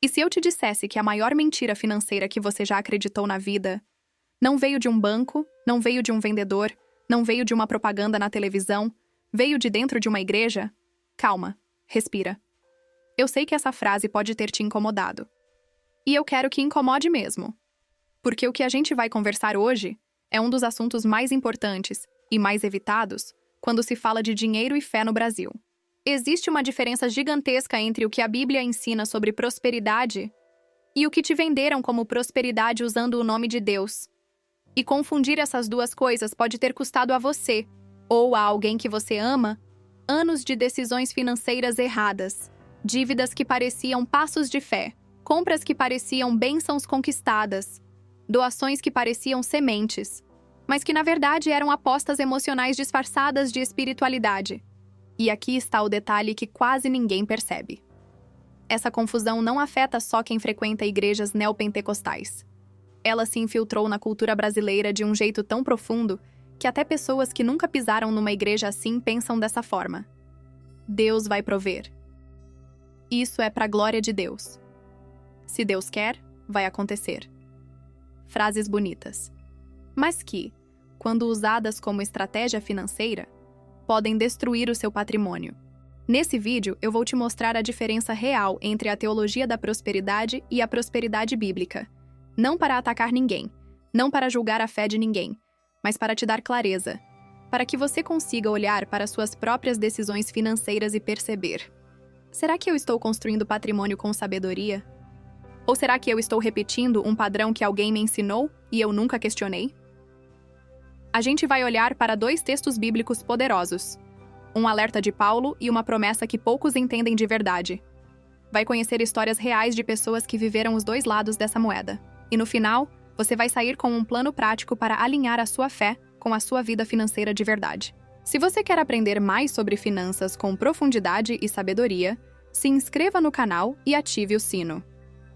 E se eu te dissesse que a maior mentira financeira que você já acreditou na vida não veio de um banco, não veio de um vendedor, não veio de uma propaganda na televisão, veio de dentro de uma igreja? Calma, respira. Eu sei que essa frase pode ter te incomodado. E eu quero que incomode mesmo. Porque o que a gente vai conversar hoje é um dos assuntos mais importantes e mais evitados quando se fala de dinheiro e fé no Brasil. Existe uma diferença gigantesca entre o que a Bíblia ensina sobre prosperidade e o que te venderam como prosperidade usando o nome de Deus. E confundir essas duas coisas pode ter custado a você, ou a alguém que você ama, anos de decisões financeiras erradas, dívidas que pareciam passos de fé, compras que pareciam bênçãos conquistadas, doações que pareciam sementes, mas que na verdade eram apostas emocionais disfarçadas de espiritualidade. E aqui está o detalhe que quase ninguém percebe. Essa confusão não afeta só quem frequenta igrejas neopentecostais. Ela se infiltrou na cultura brasileira de um jeito tão profundo que até pessoas que nunca pisaram numa igreja assim pensam dessa forma. Deus vai prover. Isso é para a glória de Deus. Se Deus quer, vai acontecer. Frases bonitas, mas que, quando usadas como estratégia financeira, podem destruir o seu patrimônio. Nesse vídeo, eu vou te mostrar a diferença real entre a teologia da prosperidade e a prosperidade bíblica. Não para atacar ninguém, não para julgar a fé de ninguém, mas para te dar clareza, para que você consiga olhar para suas próprias decisões financeiras e perceber: será que eu estou construindo patrimônio com sabedoria? Ou será que eu estou repetindo um padrão que alguém me ensinou e eu nunca questionei? A gente vai olhar para dois textos bíblicos poderosos, um alerta de Paulo e uma promessa que poucos entendem de verdade. Vai conhecer histórias reais de pessoas que viveram os dois lados dessa moeda. E no final, você vai sair com um plano prático para alinhar a sua fé com a sua vida financeira de verdade. Se você quer aprender mais sobre finanças com profundidade e sabedoria, se inscreva no canal e ative o sino.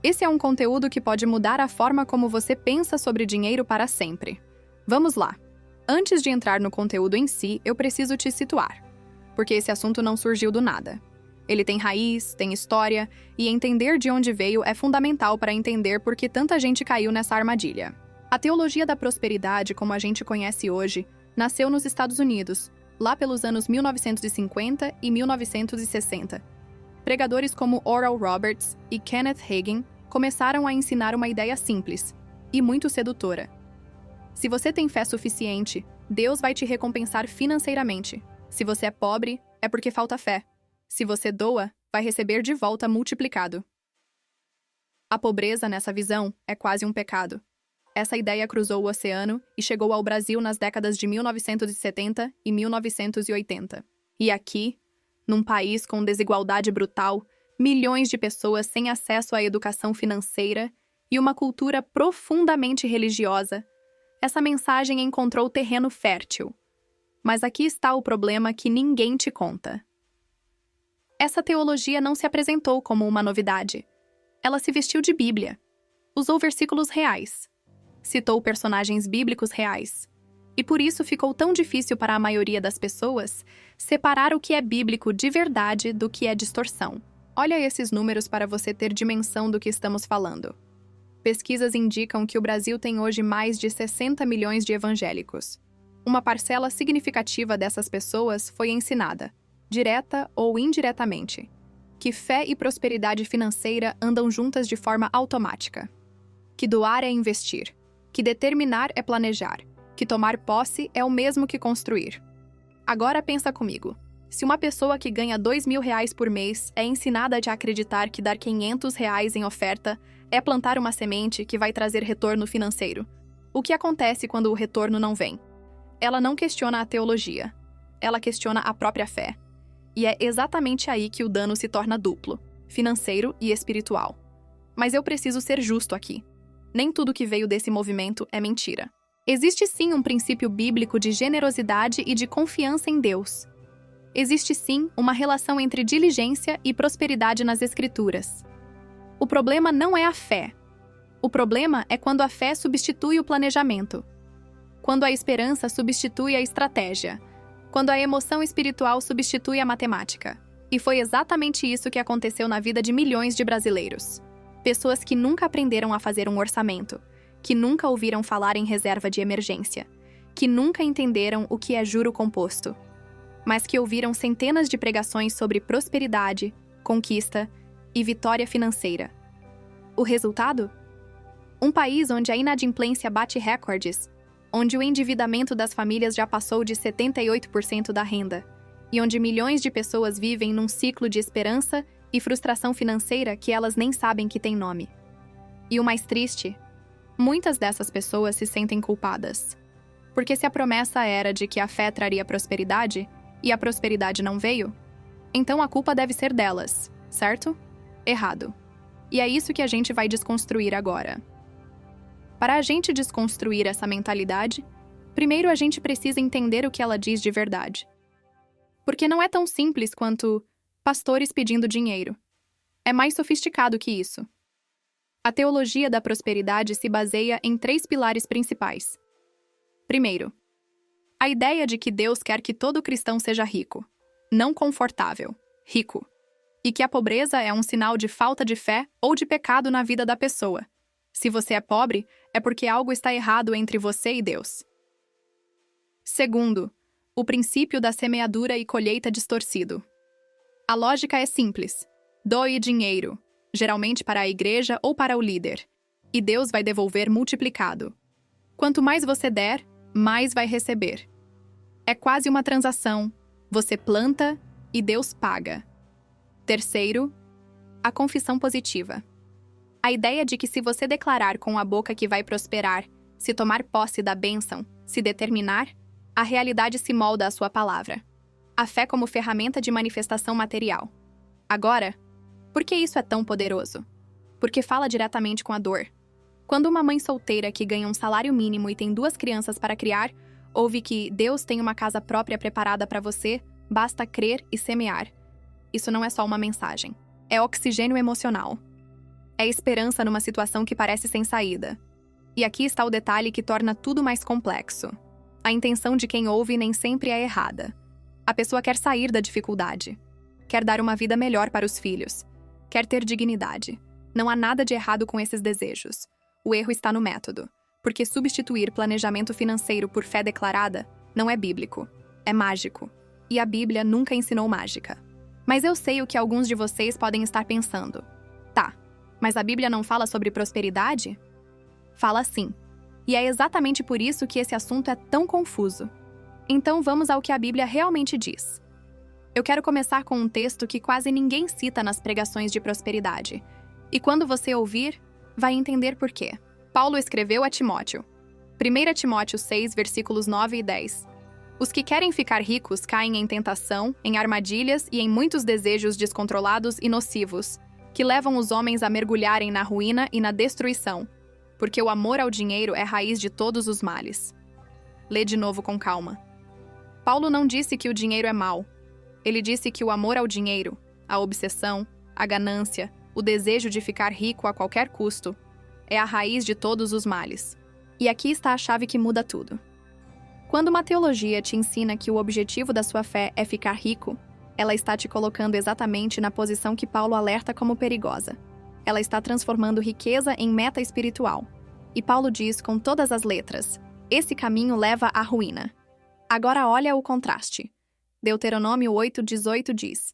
Esse é um conteúdo que pode mudar a forma como você pensa sobre dinheiro para sempre. Vamos lá! Antes de entrar no conteúdo em si, eu preciso te situar, porque esse assunto não surgiu do nada. Ele tem raiz, tem história, e entender de onde veio é fundamental para entender por que tanta gente caiu nessa armadilha. A teologia da prosperidade, como a gente conhece hoje, nasceu nos Estados Unidos, lá pelos anos 1950 e 1960. Pregadores como Oral Roberts e Kenneth Hagin começaram a ensinar uma ideia simples e muito sedutora. Se você tem fé suficiente, Deus vai te recompensar financeiramente. Se você é pobre, é porque falta fé. Se você doa, vai receber de volta multiplicado. A pobreza, nessa visão, é quase um pecado. Essa ideia cruzou o oceano e chegou ao Brasil nas décadas de 1970 e 1980. E aqui, num país com desigualdade brutal, milhões de pessoas sem acesso à educação financeira e uma cultura profundamente religiosa, essa mensagem encontrou terreno fértil. Mas aqui está o problema que ninguém te conta. Essa teologia não se apresentou como uma novidade. Ela se vestiu de Bíblia. Usou versículos reais. Citou personagens bíblicos reais. E por isso ficou tão difícil para a maioria das pessoas separar o que é bíblico de verdade do que é distorção. Olha esses números para você ter dimensão do que estamos falando. Pesquisas indicam que o Brasil tem hoje mais de 60 milhões de evangélicos. Uma parcela significativa dessas pessoas foi ensinada, direta ou indiretamente, que fé e prosperidade financeira andam juntas de forma automática. Que doar é investir. Que determinar é planejar. Que tomar posse é o mesmo que construir. Agora pensa comigo. Se uma pessoa que ganha R$2.000 por mês é ensinada a acreditar que dar R$500 em oferta é plantar uma semente que vai trazer retorno financeiro, o que acontece quando o retorno não vem? Ela não questiona a teologia. Ela questiona a própria fé. E é exatamente aí que o dano se torna duplo, financeiro e espiritual. Mas eu preciso ser justo aqui. Nem tudo que veio desse movimento é mentira. Existe sim um princípio bíblico de generosidade e de confiança em Deus. Existe sim uma relação entre diligência e prosperidade nas Escrituras. O problema não é a fé. O problema é quando a fé substitui o planejamento. Quando a esperança substitui a estratégia. Quando a emoção espiritual substitui a matemática. E foi exatamente isso que aconteceu na vida de milhões de brasileiros. Pessoas que nunca aprenderam a fazer um orçamento, que nunca ouviram falar em reserva de emergência, que nunca entenderam o que é juro composto, mas que ouviram centenas de pregações sobre prosperidade, conquista e vitória financeira. O resultado? Um país onde a inadimplência bate recordes, onde o endividamento das famílias já passou de 78% da renda, e onde milhões de pessoas vivem num ciclo de esperança e frustração financeira que elas nem sabem que tem nome. E o mais triste, muitas dessas pessoas se sentem culpadas. Porque se a promessa era de que a fé traria prosperidade, e a prosperidade não veio, então a culpa deve ser delas, certo? Errado. E é isso que a gente vai desconstruir agora. Para a gente desconstruir essa mentalidade, primeiro a gente precisa entender o que ela diz de verdade. Porque não é tão simples quanto pastores pedindo dinheiro. É mais sofisticado que isso. A teologia da prosperidade se baseia em 3 pilares principais. Primeiro, a ideia de que Deus quer que todo cristão seja rico, não confortável, rico, e que a pobreza é um sinal de falta de fé ou de pecado na vida da pessoa. Se você é pobre, é porque algo está errado entre você e Deus. Segundo, o princípio da semeadura e colheita distorcido. A lógica é simples. Doe dinheiro, geralmente para a igreja ou para o líder, e Deus vai devolver multiplicado. Quanto mais você der, mais vai receber. É quase uma transação. Você planta e Deus paga. Terceiro, a confissão positiva. A ideia de que se você declarar com a boca que vai prosperar, se tomar posse da bênção, se determinar, a realidade se molda à sua palavra. A fé como ferramenta de manifestação material. Agora, por que isso é tão poderoso? Porque fala diretamente com a dor. Quando uma mãe solteira que ganha um salário mínimo e tem 2 crianças para criar, ouve que Deus tem uma casa própria preparada para você, basta crer e semear. Isso não é só uma mensagem. É oxigênio emocional. É esperança numa situação que parece sem saída. E aqui está o detalhe que torna tudo mais complexo. A intenção de quem ouve nem sempre é errada. A pessoa quer sair da dificuldade. Quer dar uma vida melhor para os filhos. Quer ter dignidade. Não há nada de errado com esses desejos. O erro está no método. Porque substituir planejamento financeiro por fé declarada não é bíblico. É mágico. E a Bíblia nunca ensinou mágica. Mas eu sei o que alguns de vocês podem estar pensando. Tá, mas a Bíblia não fala sobre prosperidade? Fala sim. E é exatamente por isso que esse assunto é tão confuso. Então vamos ao que a Bíblia realmente diz. Eu quero começar com um texto que quase ninguém cita nas pregações de prosperidade. E quando você ouvir, vai entender por quê. Paulo escreveu a Timóteo. 1 Timóteo 6, versículos 9 e 10. Os que querem ficar ricos caem em tentação, em armadilhas e em muitos desejos descontrolados e nocivos, que levam os homens a mergulharem na ruína e na destruição, porque o amor ao dinheiro é raiz de todos os males. Lê de novo com calma. Paulo não disse que o dinheiro é mau. Ele disse que o amor ao dinheiro, a obsessão, a ganância, o desejo de ficar rico a qualquer custo, é a raiz de todos os males. E aqui está a chave que muda tudo. Quando uma teologia te ensina que o objetivo da sua fé é ficar rico, ela está te colocando exatamente na posição que Paulo alerta como perigosa. Ela está transformando riqueza em meta espiritual. E Paulo diz com todas as letras, esse caminho leva à ruína. Agora olha o contraste. Deuteronômio 8:18 diz,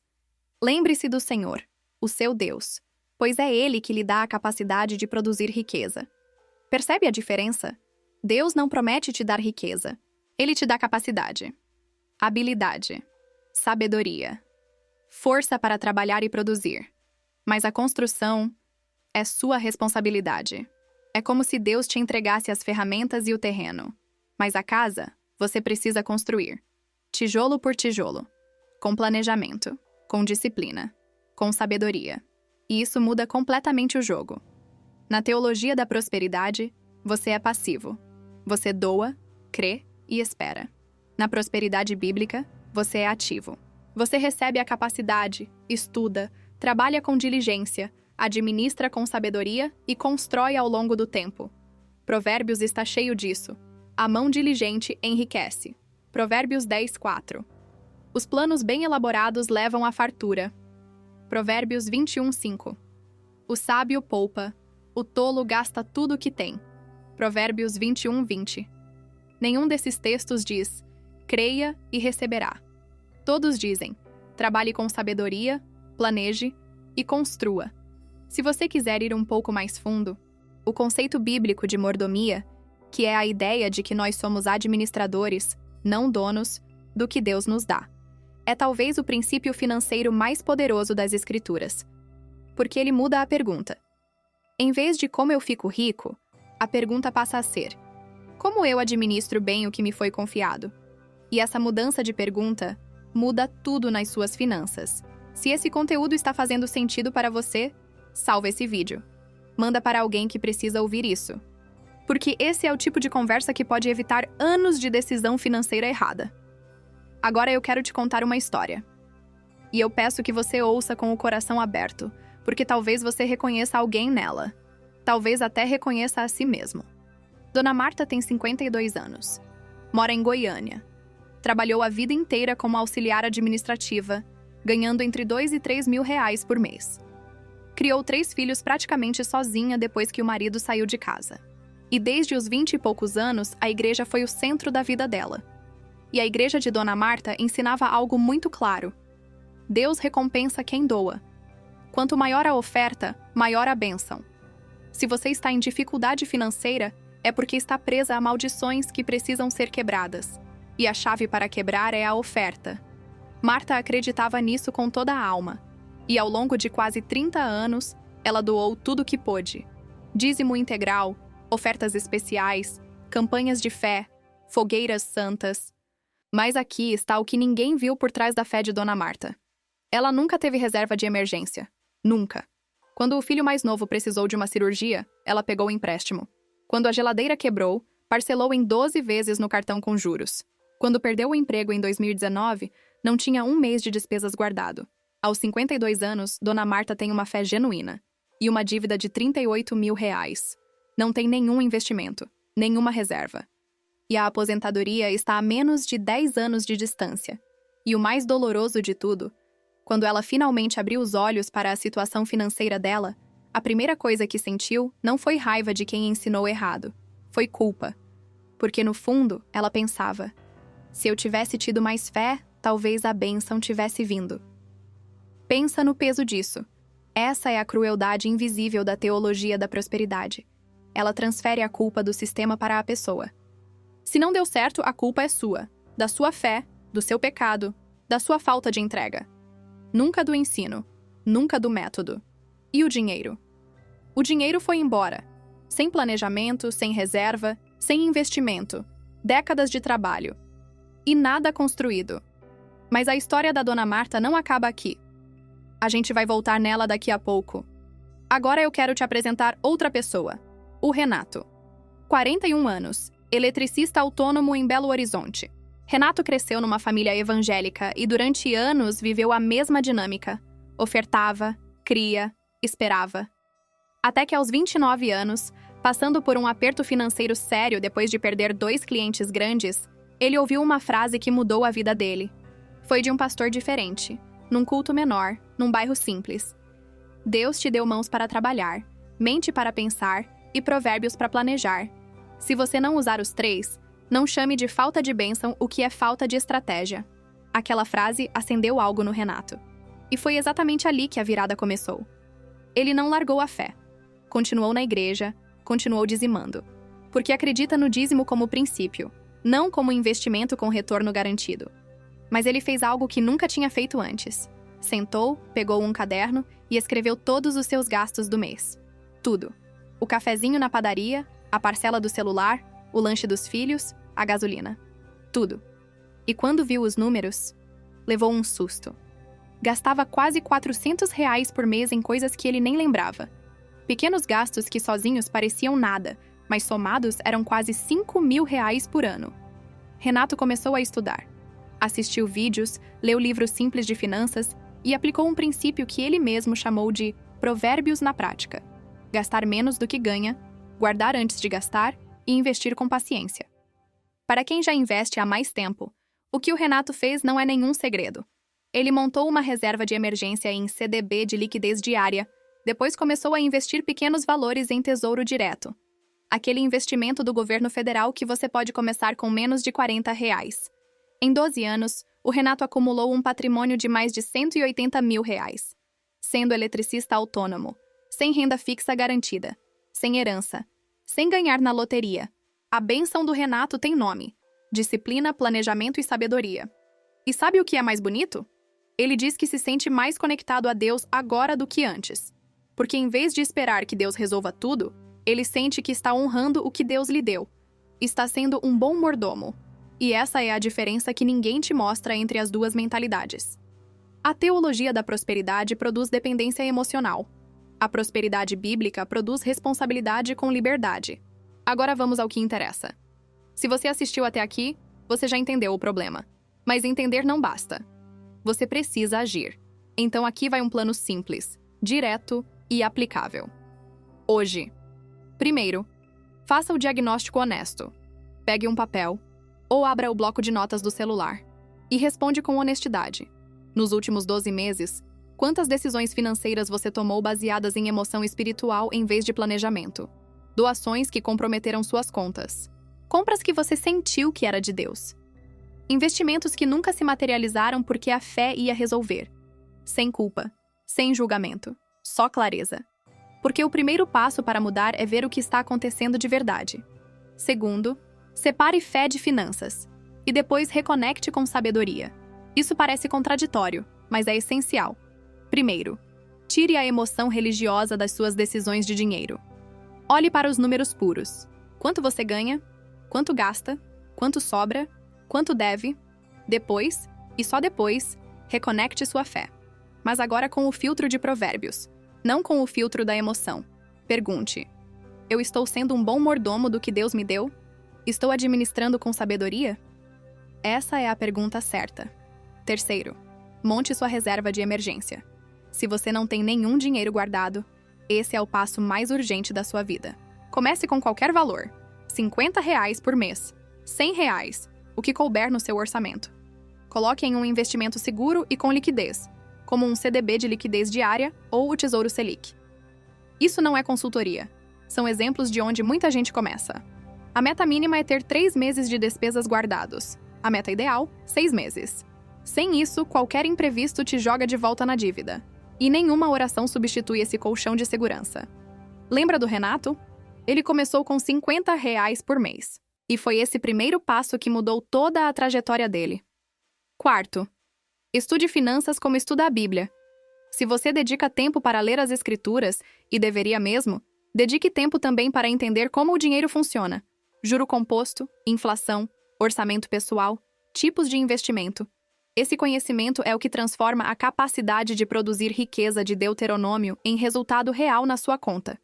lembre-se do Senhor, o seu Deus, pois é Ele que lhe dá a capacidade de produzir riqueza. Percebe a diferença? Deus não promete te dar riqueza. Ele te dá capacidade, habilidade, sabedoria, força para trabalhar e produzir. Mas a construção é sua responsabilidade. É como se Deus te entregasse as ferramentas e o terreno. Mas a casa, você precisa construir. Tijolo por tijolo. Com planejamento, com disciplina, com sabedoria. E isso muda completamente o jogo. Na teologia da prosperidade, você é passivo. Você doa, crê e espera. Na prosperidade bíblica, você é ativo. Você recebe a capacidade, estuda, trabalha com diligência, administra com sabedoria e constrói ao longo do tempo. Provérbios está cheio disso. A mão diligente enriquece. Provérbios 10:4. Os planos bem elaborados levam à fartura. Provérbios 21:5. O sábio poupa, o tolo gasta tudo o que tem. Provérbios 21:20. Nenhum desses textos diz, creia e receberá. Todos dizem, trabalhe com sabedoria, planeje e construa. Se você quiser ir um pouco mais fundo, o conceito bíblico de mordomia, que é a ideia de que nós somos administradores, não donos, do que Deus nos dá, é talvez o princípio financeiro mais poderoso das Escrituras. Porque ele muda a pergunta. Em vez de como eu fico rico, a pergunta passa a ser: como eu administro bem o que me foi confiado? E essa mudança de pergunta muda tudo nas suas finanças. Se esse conteúdo está fazendo sentido para você, salva esse vídeo. Manda para alguém que precisa ouvir isso. Porque esse é o tipo de conversa que pode evitar anos de decisão financeira errada. Agora eu quero te contar uma história. E eu peço que você ouça com o coração aberto, porque talvez você reconheça alguém nela. Talvez até reconheça a si mesmo. Dona Marta tem 52 anos. Mora em Goiânia. Trabalhou a vida inteira como auxiliar administrativa, ganhando entre 2 e 3 mil reais por mês. Criou 3 filhos praticamente sozinha depois que o marido saiu de casa. E desde os 20 e poucos anos, a igreja foi o centro da vida dela. E a igreja de Dona Marta ensinava algo muito claro. Deus recompensa quem doa. Quanto maior a oferta, maior a bênção. Se você está em dificuldade financeira, é porque está presa a maldições que precisam ser quebradas. E a chave para quebrar é a oferta. Marta acreditava nisso com toda a alma. E ao longo de quase 30 anos, ela doou tudo o que pôde. Dízimo integral, ofertas especiais, campanhas de fé, fogueiras santas. Mas aqui está o que ninguém viu por trás da fé de Dona Marta. Ela nunca teve reserva de emergência. Nunca. Quando o filho mais novo precisou de uma cirurgia, ela pegou o empréstimo. Quando a geladeira quebrou, parcelou em 12 vezes no cartão com juros. Quando perdeu o emprego em 2019, não tinha um mês de despesas guardado. Aos 52 anos, Dona Marta tem uma fé genuína. E uma dívida de 38 mil reais. Não tem nenhum investimento, nenhuma reserva. E a aposentadoria está a menos de 10 anos de distância. E o mais doloroso de tudo, quando ela finalmente abriu os olhos para a situação financeira dela, a primeira coisa que sentiu não foi raiva de quem ensinou errado. Foi culpa. Porque no fundo, ela pensava, se eu tivesse tido mais fé, talvez a bênção tivesse vindo. Pensa no peso disso. Essa é a crueldade invisível da teologia da prosperidade. Ela transfere a culpa do sistema para a pessoa. Se não deu certo, a culpa é sua, da sua fé, do seu pecado, da sua falta de entrega. Nunca do ensino, nunca do método. E o dinheiro? O dinheiro foi embora. Sem planejamento, sem reserva, sem investimento. Décadas de trabalho. E nada construído. Mas a história da Dona Marta não acaba aqui. A gente vai voltar nela daqui a pouco. Agora eu quero te apresentar outra pessoa. O Renato. 41 anos. Eletricista autônomo em Belo Horizonte. Renato cresceu numa família evangélica e durante anos viveu a mesma dinâmica. Ofertava, cria, esperava. Até que aos 29 anos, passando por um aperto financeiro sério depois de perder 2 clientes grandes, ele ouviu uma frase que mudou a vida dele. Foi de um pastor diferente, num culto menor, num bairro simples. Deus te deu mãos para trabalhar, mente para pensar e provérbios para planejar. Se você não usar os 3, não chame de falta de bênção o que é falta de estratégia. Aquela frase acendeu algo no Renato. E foi exatamente ali que a virada começou. Ele não largou a fé. Continuou na igreja, continuou dizimando. Porque acredita no dízimo como princípio, não como investimento com retorno garantido. Mas ele fez algo que nunca tinha feito antes. Sentou, pegou um caderno e escreveu todos os seus gastos do mês. Tudo. O cafezinho na padaria, a parcela do celular, o lanche dos filhos, a gasolina. Tudo. E quando viu os números, levou um susto. Gastava quase 400 reais por mês em coisas que ele nem lembrava. Pequenos gastos que sozinhos pareciam nada, mas somados eram quase 5 mil reais por ano. Renato começou a estudar. Assistiu vídeos, leu livros simples de finanças e aplicou um princípio que ele mesmo chamou de provérbios na prática. Gastar menos do que ganha, guardar antes de gastar e investir com paciência. Para quem já investe há mais tempo, o que o Renato fez não é nenhum segredo. Ele montou uma reserva de emergência em CDB de liquidez diária, Depois começou a investir pequenos valores em tesouro direto. Aquele investimento do governo federal que você pode começar com menos de R$ 40. Em 12 anos, o Renato acumulou um patrimônio de mais de R$ 180 mil, sendo eletricista autônomo, sem renda fixa garantida, sem herança, sem ganhar na loteria. A bênção do Renato tem nome: disciplina, planejamento e sabedoria. E sabe o que é mais bonito? Ele diz que se sente mais conectado a Deus agora do que antes. Porque em vez de esperar que Deus resolva tudo, ele sente que está honrando o que Deus lhe deu. Está sendo um bom mordomo. E essa é a diferença que ninguém te mostra entre as duas mentalidades. A teologia da prosperidade produz dependência emocional. A prosperidade bíblica produz responsabilidade com liberdade. Agora vamos ao que interessa. Se você assistiu até aqui, você já entendeu o problema. Mas entender não basta. Você precisa agir. Então aqui vai um plano simples, direto e aplicável. Hoje. Primeiro, faça o diagnóstico honesto. Pegue um papel ou abra o bloco de notas do celular e responde com honestidade. Nos últimos 12 meses, quantas decisões financeiras você tomou baseadas em emoção espiritual em vez de planejamento? Doações que comprometeram suas contas. Compras que você sentiu que era de Deus. Investimentos que nunca se materializaram porque a fé ia resolver. Sem culpa, sem julgamento, só clareza. Porque o primeiro passo para mudar é ver o que está acontecendo de verdade. Segundo, separe fé de finanças. E depois reconecte com sabedoria. Isso parece contraditório, mas é essencial. Primeiro, tire a emoção religiosa das suas decisões de dinheiro. Olhe para os números puros. Quanto você ganha? Quanto gasta? Quanto sobra? Quanto deve? Depois, e só depois, reconecte sua fé. Mas agora com o filtro de Provérbios, não com o filtro da emoção. Pergunte: eu estou sendo um bom mordomo do que Deus me deu? Estou administrando com sabedoria? Essa é a pergunta certa. Terceiro, monte sua reserva de emergência. Se você não tem nenhum dinheiro guardado, esse é o passo mais urgente da sua vida. Comece com qualquer valor. R$ 50 por mês. R$ 100, o que couber no seu orçamento. Coloque em um investimento seguro e com liquidez, como um CDB de liquidez diária ou o Tesouro Selic. Isso não é consultoria. São exemplos de onde muita gente começa. A meta mínima é ter 3 meses de despesas guardados. A meta ideal, 6 meses. Sem isso, qualquer imprevisto te joga de volta na dívida. E nenhuma oração substitui esse colchão de segurança. Lembra do Renato? Ele começou com R$ 50 por mês. E foi esse primeiro passo que mudou toda a trajetória dele. Quarto, estude finanças como estuda a Bíblia. Se você dedica tempo para ler as Escrituras, e deveria mesmo, dedique tempo também para entender como o dinheiro funciona. Juro composto, inflação, orçamento pessoal, tipos de investimento. Esse conhecimento é o que transforma a capacidade de produzir riqueza de Deuteronômio em resultado real na sua conta.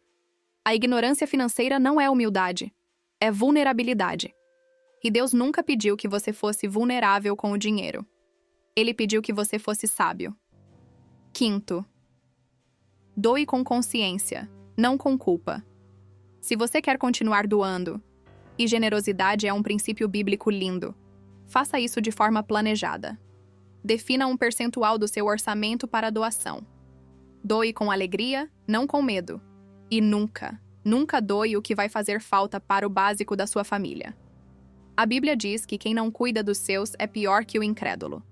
A ignorância financeira não é humildade, é vulnerabilidade. E Deus nunca pediu que você fosse vulnerável com o dinheiro. Ele pediu que você fosse sábio. Quinto, doe com consciência, não com culpa. Se você quer continuar doando, e generosidade é um princípio bíblico lindo, faça isso de forma planejada. Defina um percentual do seu orçamento para doação. Doe com alegria, não com medo. E nunca, nunca doe o que vai fazer falta para o básico da sua família. A Bíblia diz que quem não cuida dos seus é pior que o incrédulo.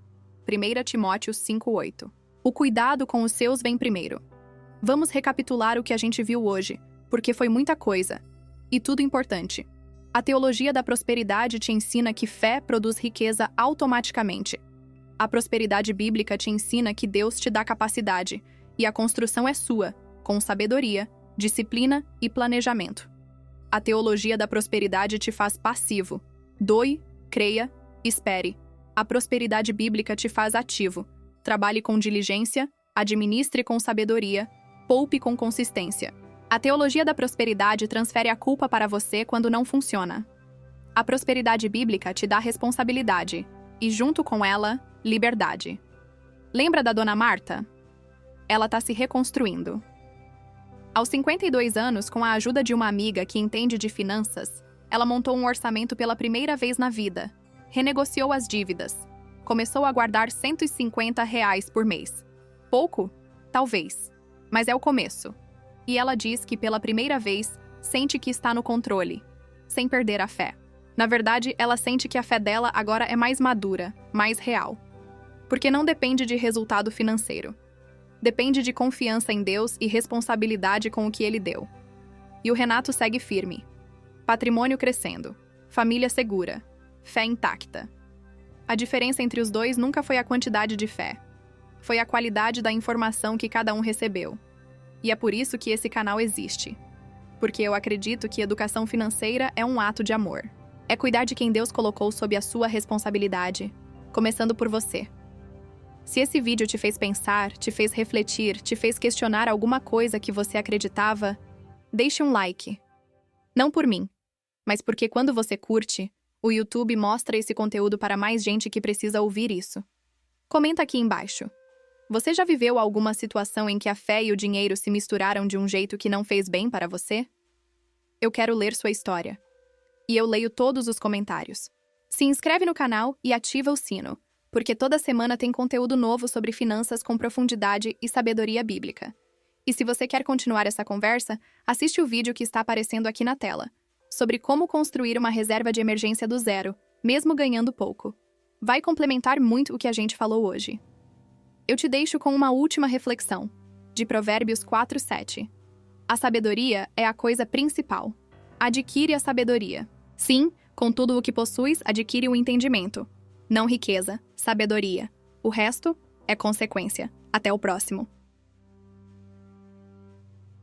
1 Timóteo 5:8. O cuidado com os seus vem primeiro. Vamos recapitular o que a gente viu hoje, porque foi muita coisa. E tudo importante. A teologia da prosperidade te ensina que fé produz riqueza automaticamente. A prosperidade bíblica te ensina que Deus te dá capacidade, e a construção é sua, com sabedoria, disciplina e planejamento. A teologia da prosperidade te faz passivo. Doe, creia, espere. A prosperidade bíblica te faz ativo. Trabalhe com diligência, administre com sabedoria, poupe com consistência. A teologia da prosperidade transfere a culpa para você quando não funciona. A prosperidade bíblica te dá responsabilidade e, junto com ela, liberdade. Lembra da Dona Marta? Ela está se reconstruindo. Aos 52 anos, com a ajuda de uma amiga que entende de finanças, ela montou um orçamento pela primeira vez na vida, renegociou as dívidas, começou a guardar R$ 150 por mês. Pouco? Talvez. Mas é o começo. E ela diz que, pela primeira vez, sente que está no controle, sem perder a fé. Na verdade, ela sente que a fé dela agora é mais madura, mais real. Porque não depende de resultado financeiro. Depende de confiança em Deus e responsabilidade com o que Ele deu. E o Renato segue firme. Patrimônio crescendo, família segura, fé intacta. A diferença entre os dois nunca foi a quantidade de fé. Foi a qualidade da informação que cada um recebeu. E é por isso que esse canal existe. Porque eu acredito que educação financeira é um ato de amor. É cuidar de quem Deus colocou sob a sua responsabilidade, começando por você. Se esse vídeo te fez pensar, te fez refletir, te fez questionar alguma coisa que você acreditava, deixe um like. Não por mim, mas porque quando você curte, o YouTube mostra esse conteúdo para mais gente que precisa ouvir isso. Comenta aqui embaixo. Você já viveu alguma situação em que a fé e o dinheiro se misturaram de um jeito que não fez bem para você? Eu quero ler sua história. E eu leio todos os comentários. Se inscreve no canal e ativa o sino, porque toda semana tem conteúdo novo sobre finanças com profundidade e sabedoria bíblica. E se você quer continuar essa conversa, assiste o vídeo que está aparecendo aqui na tela, sobre como construir uma reserva de emergência do zero, mesmo ganhando pouco. Vai complementar muito o que a gente falou hoje. Eu te deixo com uma última reflexão, de Provérbios 4:7. A sabedoria é a coisa principal. Adquire a sabedoria. Sim, com tudo o que possuis, adquire o entendimento. Não riqueza, sabedoria. O resto é consequência. Até o próximo.